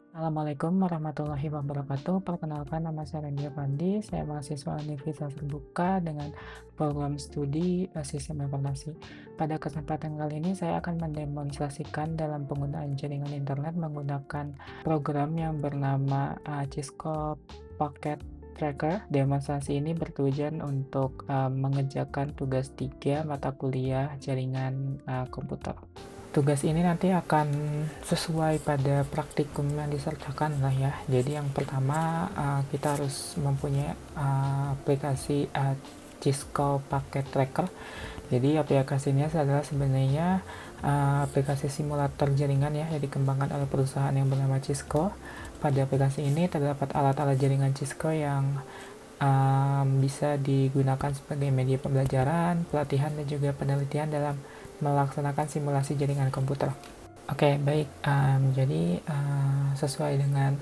Assalamualaikum warahmatullahi wabarakatuh. Perkenalkan, nama saya Randy Pandi. Saya mahasiswa Universitas Terbuka dengan program studi Sistem Informasi. Pada kesempatan kali ini saya akan mendemonstrasikan dalam penggunaan jaringan internet menggunakan program yang bernama Cisco Packet Tracker. Demonstrasi ini bertujuan untuk mengerjakan tugas 3 mata kuliah jaringan komputer. Tugas ini nanti akan sesuai pada praktikum yang disertakan lah ya. Jadi yang pertama kita harus mempunyai aplikasi Cisco Packet Tracker. Jadi aplikasinya adalah sebenarnya aplikasi simulator jaringan ya yang dikembangkan oleh perusahaan yang bernama Cisco. Pada aplikasi ini terdapat alat-alat jaringan Cisco yang bisa digunakan sebagai media pembelajaran, pelatihan, dan juga penelitian dalam melaksanakan simulasi jaringan komputer. Oke, baik. Jadi sesuai dengan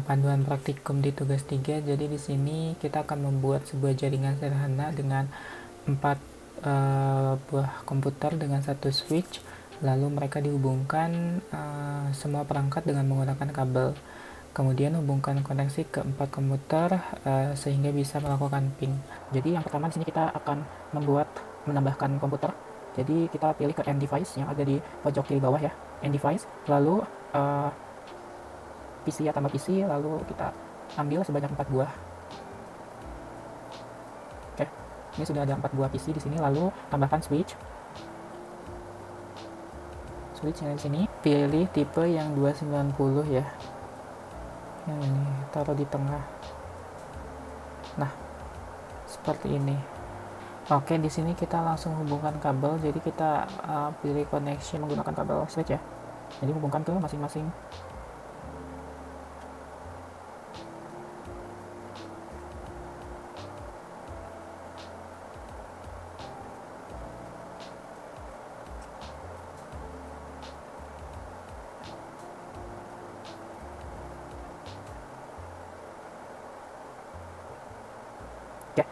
panduan praktikum di tugas 3, jadi di sini kita akan membuat sebuah jaringan sederhana dengan 4 buah komputer dengan satu switch, lalu mereka dihubungkan semua perangkat dengan menggunakan kabel. Kemudian hubungkan koneksi ke 4 komputer sehingga bisa melakukan ping. Jadi yang pertama di sini kita akan menambahkan komputer. Jadi kita pilih ke end device yang ada di pojok kiri bawah ya, end device. Lalu PC ya, tambah PC, lalu kita ambil sebanyak 4 buah. Oke, ini sudah ada 4 buah PC di sini. Lalu tambahkan switch. Switch yang di sini pilih tipe yang 290 ya. Yang ini taruh di tengah. Nah, seperti ini. Oke, di sini kita langsung hubungkan kabel. Jadi kita pilih connection menggunakan kabel switch ya. Jadi hubungkan ke masing-masing. Oke,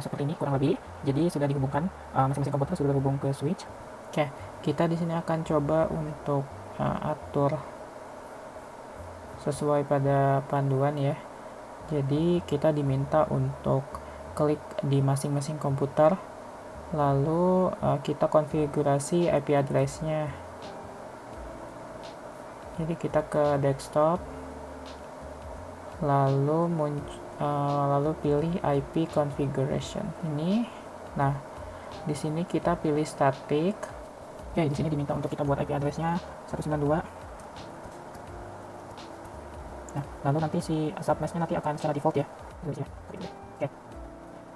seperti ini kurang lebih. Jadi sudah dihubungkan, masing-masing komputer sudah terhubung ke switch. Oke, kita di sini akan coba untuk atur sesuai pada panduan ya. Jadi kita diminta untuk klik di masing-masing komputer, lalu kita konfigurasi IP address-nya. Jadi kita ke desktop, lalu pilih IP configuration ini. Nah, di sini kita pilih static. Oke, di sini diminta untuk kita buat IP address-nya 192. Nah, lalu nanti si submesh-nya nanti akan secara default ya. Oke.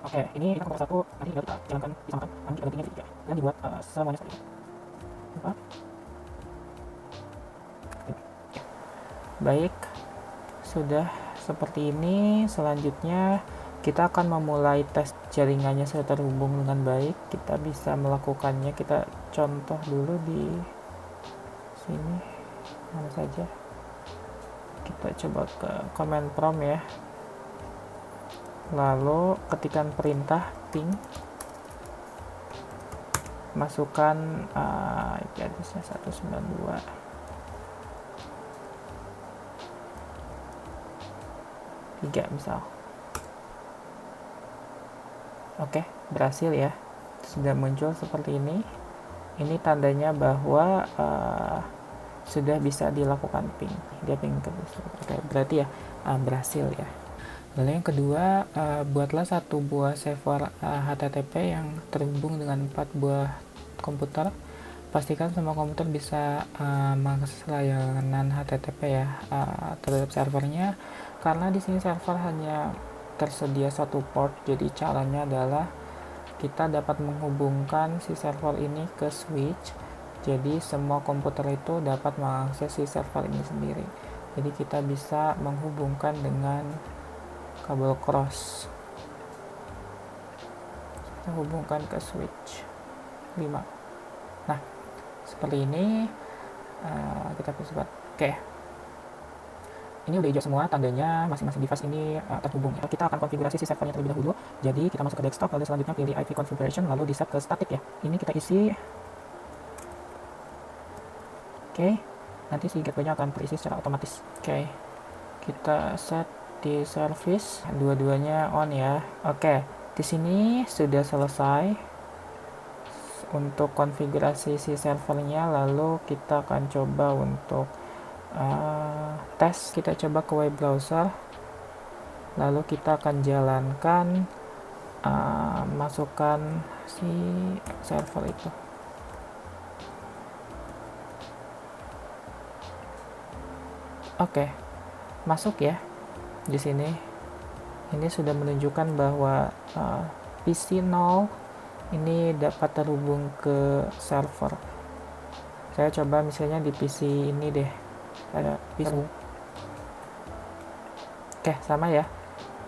Oke, ini kita komputer 1 nanti tinggal kita jalankan disamakan, nanti kita gantinya 3 dan dibuat semuanya seperti ini. Baik, sudah seperti ini. Selanjutnya kita akan memulai tes jaringannya sudah terhubung dengan baik. Kita bisa melakukannya. Kita contoh dulu di sini, mana saja. Kita coba ke command prompt ya, lalu ketikkan perintah ping, masukkan IP address-nya 192. Misal. Oke, berhasil ya. Sudah muncul seperti ini. Ini tandanya bahwa sudah bisa dilakukan ping. Dia ping ke. Oke, berarti ya berhasil ya. Lalu yang kedua, buatlah satu buah server HTTP yang terhubung dengan 4 buah komputer. Pastikan semua komputer bisa mengakses layanan HTTP ya terhadap servernya. Karena di sini server hanya tersedia satu port, jadi caranya adalah kita dapat menghubungkan si server ini ke switch. Jadi semua komputer itu dapat mengakses si server ini sendiri. Jadi kita bisa menghubungkan dengan kabel cross. Kita hubungkan ke switch 5. Nah, seperti ini. Kita bisa buat. Oke. Ini udah hijau semua, tandanya masing-masing device ini terhubung ya. Kita akan konfigurasi si servernya terlebih dahulu. Jadi kita masuk ke desktop, lalu selanjutnya pilih IP configuration, lalu di set ke static ya. Ini kita isi. Oke. nanti si gateway-nya akan terisi secara otomatis. Oke, kita set di service, dua-duanya on ya. Oke, di sini sudah selesai untuk konfigurasi si servernya. Lalu kita akan coba untuk tes. Kita coba ke web browser, lalu kita akan jalankan masukkan si server itu. Oke, masuk ya. Di sini ini sudah menunjukkan bahwa PC 0 ini dapat terhubung ke server. Saya coba misalnya di PC ini deh, ada PC. Oke, sama ya,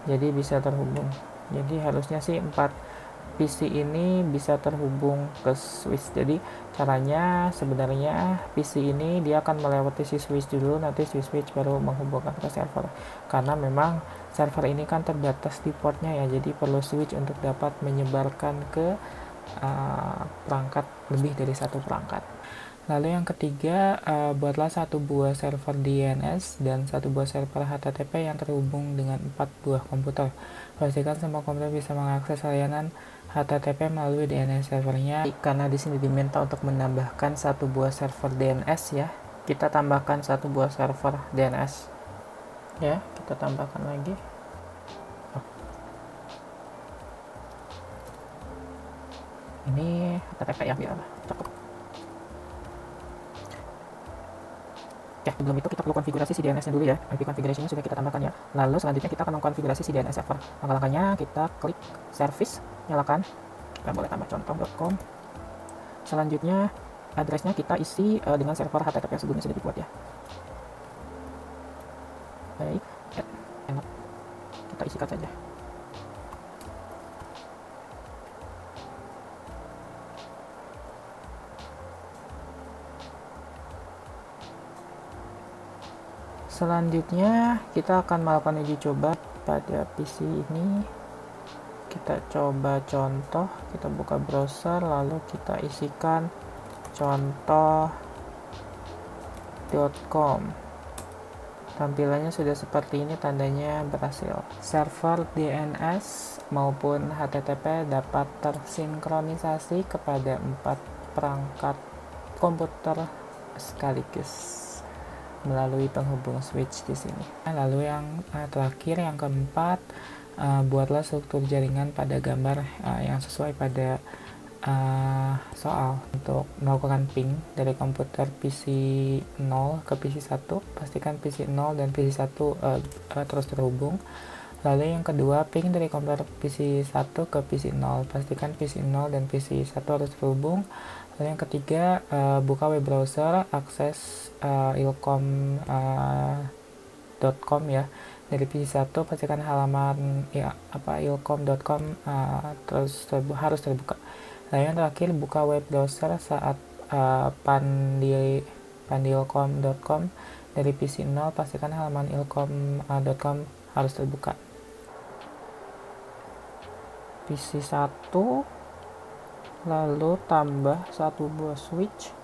jadi bisa terhubung. Jadi harusnya sih 4 PC ini bisa terhubung ke switch. Jadi caranya sebenarnya PC ini dia akan melewati si switch dulu, nanti si switch baru menghubungkan ke server. Karena memang server ini kan terbatas di portnya ya, jadi perlu switch untuk dapat menyebarkan ke perangkat lebih dari satu perangkat. Lalu yang ketiga, buatlah satu buah server DNS dan satu buah server HTTP yang terhubung dengan 4 buah komputer. Pastikan semua komputer bisa mengakses layanan HTTP melalui DNS servernya. Karena di sini diminta untuk menambahkan satu buah server DNS ya, kita tambahkan satu buah server DNS. Ya, kita tambahkan lagi. Ini HTTP ya, biar cakep. Ya, sebelum itu kita perlu konfigurasi si DNS-nya dulu ya. IP configuration-nya sudah kita tambahkan ya. Lalu selanjutnya kita akan mengkonfigurasi si DNS server. Langkah-langkahnya kita klik service, nyalakan. Kita boleh tambah contoh.com. Selanjutnya address-nya kita isi dengan server HTTP yang sebelumnya sudah dibuat ya. Baik, enak. Kita isikan saja. Selanjutnya kita akan melakukan uji coba pada PC ini. Kita coba contoh, kita buka browser lalu kita isikan contoh.com. Tampilannya sudah seperti ini, tandanya berhasil. Server DNS maupun HTTP dapat tersinkronisasi kepada 4 perangkat komputer sekaligus melalui penghubung switch di sini. Lalu yang terakhir, yang keempat, buatlah struktur jaringan pada gambar yang sesuai pada soal. Untuk melakukan ping dari komputer PC 0 ke PC 1, pastikan PC 0 dan PC 1 terus terhubung. Lalu yang kedua, ping dari komputer PC 1 ke PC 0, pastikan PC 0 dan PC 1 harus terhubung. Lalu yang ketiga, buka web browser, akses ilcom.com ya. Dari PC 1 pastikan halaman ilcom.com terus harus terbuka. Lalu yang terakhir, buka web browser saat pandilcom.com. Dari PC 0 pastikan halaman ilcom.com harus terbuka. PC 1, lalu tambah satu buah switch.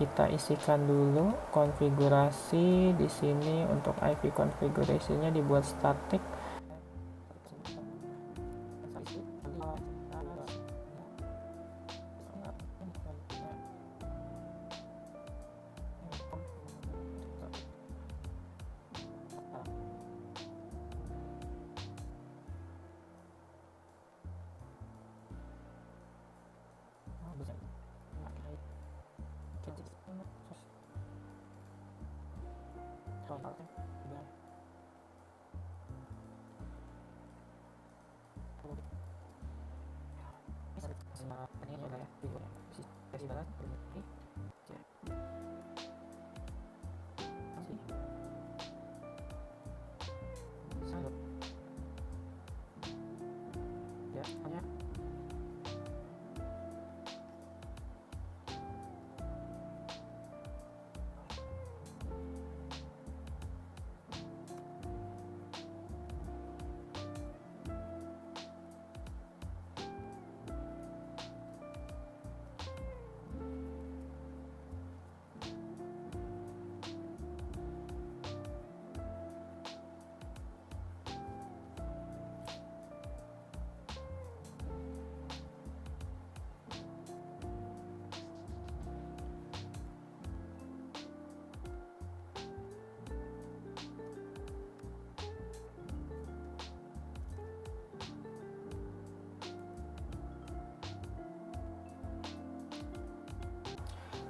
Kita isikan dulu konfigurasi di sini. Untuk IP configuration-nya dibuat static. kasih balas permisi salut ya hanya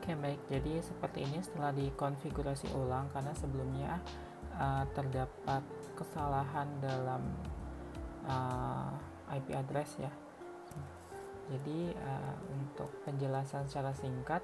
Oke, baik, jadi seperti ini setelah dikonfigurasi ulang karena sebelumnya terdapat kesalahan dalam IP address ya. Jadi untuk penjelasan secara singkat,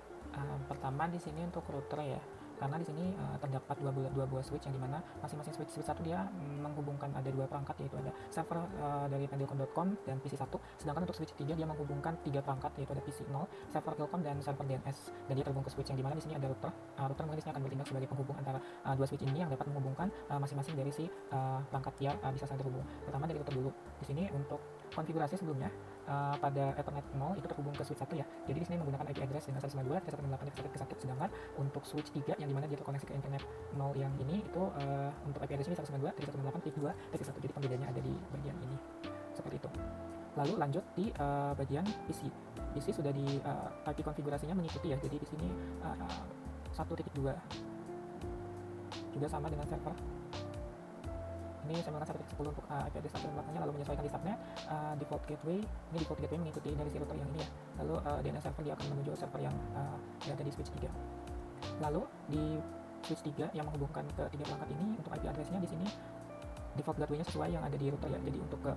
pertama di sini untuk router ya, karena di sini terdapat dua buah switch yang dimana masing-masing switch satu dia menghubungkan ada dua perangkat, yaitu ada server dari pendilcom.com dan PC 1, sedangkan untuk switch 3 dia menghubungkan tiga perangkat, yaitu ada PC 0, server Telkom dan server DNS, dan dia terhubung ke switch yang dimana di sini ada router. Router mungkin di sini akan bertindak sebagai penghubung antara dua switch ini yang dapat menghubungkan masing-masing dari si perangkat yang bisa saling terhubung. Pertama dari router dulu. Di sini untuk konfigurasi sebelumnya pada Ethernet 0 itu terhubung ke switch 1 ya. Jadi di sini menggunakan IP address dengan 192.168.1.1, sedangkan untuk switch 3 yang dimana dia terkoneksi ke internet 0 yang ini itu untuk IP address ini 192.168.2.1. Jadi pembedanya ada di bagian ini. Seperti itu. Lalu lanjut di bagian PC. PC sudah di IP konfigurasinya mengikuti ya. Jadi di sini 1.2 juga sama dengan server. Ini saya menggunakan 1.10 untuk IP address latar belakangnya, lalu menyesuaikan di subnet default gateway. Ini default gateway mengikuti dari si router yang ini ya. Lalu DNS server dia akan menuju server yang ada di switch 3. Lalu di switch 3 yang menghubungkan ke tiga perangkat ini, untuk IP address-nya di sini default gateway-nya sesuai yang ada di router ya. Jadi untuk ke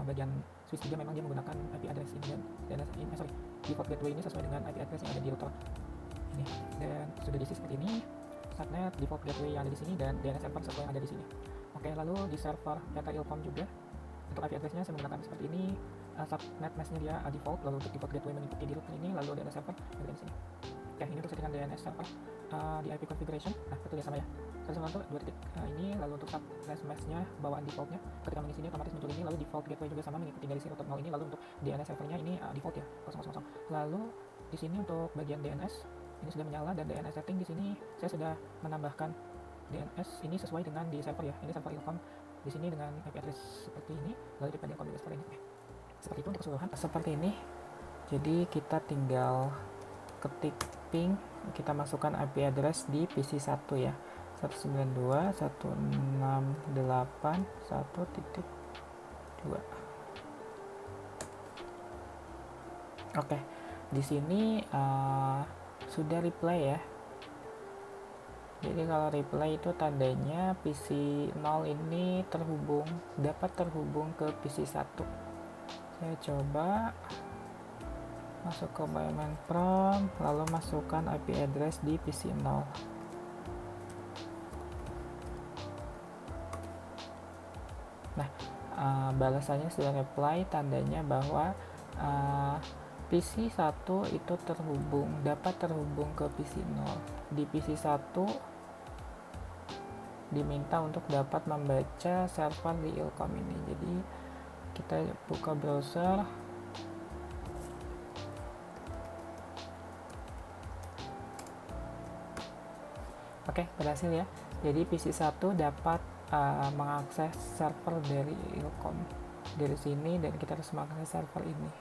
bagian switch 3 memang dia menggunakan IP address ini dan DNS ini, default gateway ini sesuai dengan IP address yang ada di router ini. Dan sudah diisi seperti ini. Subnet default gateway yang ada di sini dan DNS server sesuai yang ada di sini. Oke, lalu di server data Ilkom juga untuk IP address-nya saya menggunakan seperti ini. Subnet mesh-nya dia default, lalu untuk default gateway mengikuti di router ini, lalu DNS server ada di sini. Oke, ini untuk settingan DNS server di IP configuration. Nah, betul ya, sama ya. 192 titik ini, lalu untuk subnet mesh-nya bawaan default-nya ketika mengisi ini otomatis muncul ini, lalu default gateway juga sama mengikuti dari si router 0 ini, lalu untuk DNS servernya ini default ya 000. Lalu di sini untuk bagian DNS ini sudah menyala, dan DNS setting di sini saya sudah menambahkan DNS ini sesuai dengan di server ya. Ini server Ilkom di sini dengan IP address seperti ini, lalu di pendilcom juga seperti ini. Seperti itu untuk keseluruhan seperti ini. Jadi kita tinggal ketik ping, kita masukkan IP address di PC 1 ya, 192.168.1.2. Oke, di sini sudah replay ya. Jadi kalau replay itu tandanya PC 0 ini dapat terhubung ke PC 1. Saya coba masuk ke main prompt, lalu masukkan IP address di PC 0. Nah, balasannya sudah reply, tandanya bahwa PC 1 itu dapat terhubung ke PC 0. Di PC 1 diminta untuk dapat membaca server di Ilkom ini. Jadi kita buka browser. Oke, berhasil ya. Jadi PC 1 dapat mengakses server dari Ilkom dari sini, dan kita harus mengakses server ini.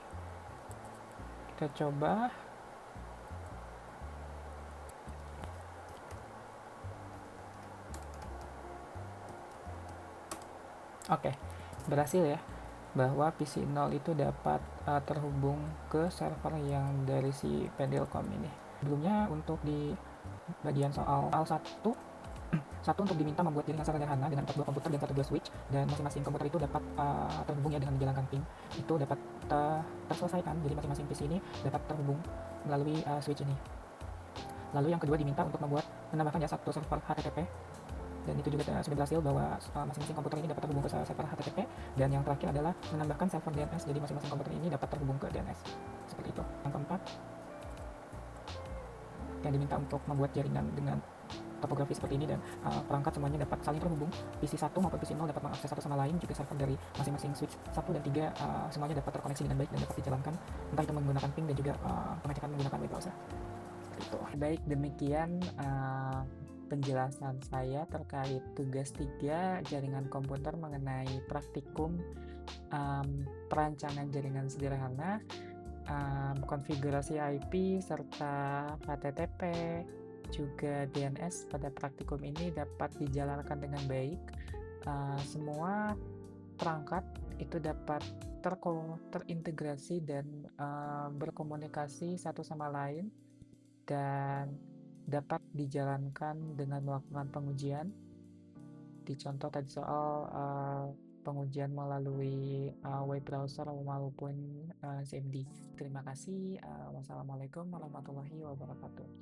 Kita coba. Oke, berhasil ya, bahwa PC 0 itu dapat terhubung ke server yang dari si pendilcom ini. Sebelumnya untuk di bagian soal Al1 Satu untuk diminta membuat jaringan sederhana dengan 42 komputer dan 1 switch, dan masing-masing komputer itu dapat terhubung ya dengan menjalankan ping. Itu dapat terselesaikan, jadi masing-masing PC ini dapat terhubung melalui switch ini. Lalu yang kedua diminta untuk menambahkan ya satu server HTTP, dan itu juga sudah berhasil bahwa masing-masing komputer ini dapat terhubung ke server HTTP. Dan yang terakhir adalah menambahkan server DNS, jadi masing-masing komputer ini dapat terhubung ke DNS. Seperti itu. Yang keempat, yang diminta untuk membuat jaringan dengan topografi seperti ini, dan perangkat semuanya dapat saling terhubung. PC 1 maupun PC 0 dapat mengakses satu sama lain, juga server dari masing-masing switch 1 dan 3 semuanya dapat terkoneksi dengan baik dan dapat dijalankan, entah itu menggunakan ping dan juga pengecekan menggunakan web browser. Itu. Baik, demikian penjelasan saya terkait tugas 3 jaringan komputer mengenai praktikum perancangan jaringan sederhana, konfigurasi IP, serta HTTP, juga DNS pada praktikum ini dapat dijalankan dengan baik. Semua perangkat itu dapat terintegrasi dan berkomunikasi satu sama lain, dan dapat dijalankan dengan melakukan pengujian. Di contoh tadi soal pengujian melalui web browser maupun CMD. Terima kasih. Wassalamualaikum warahmatullahi wabarakatuh.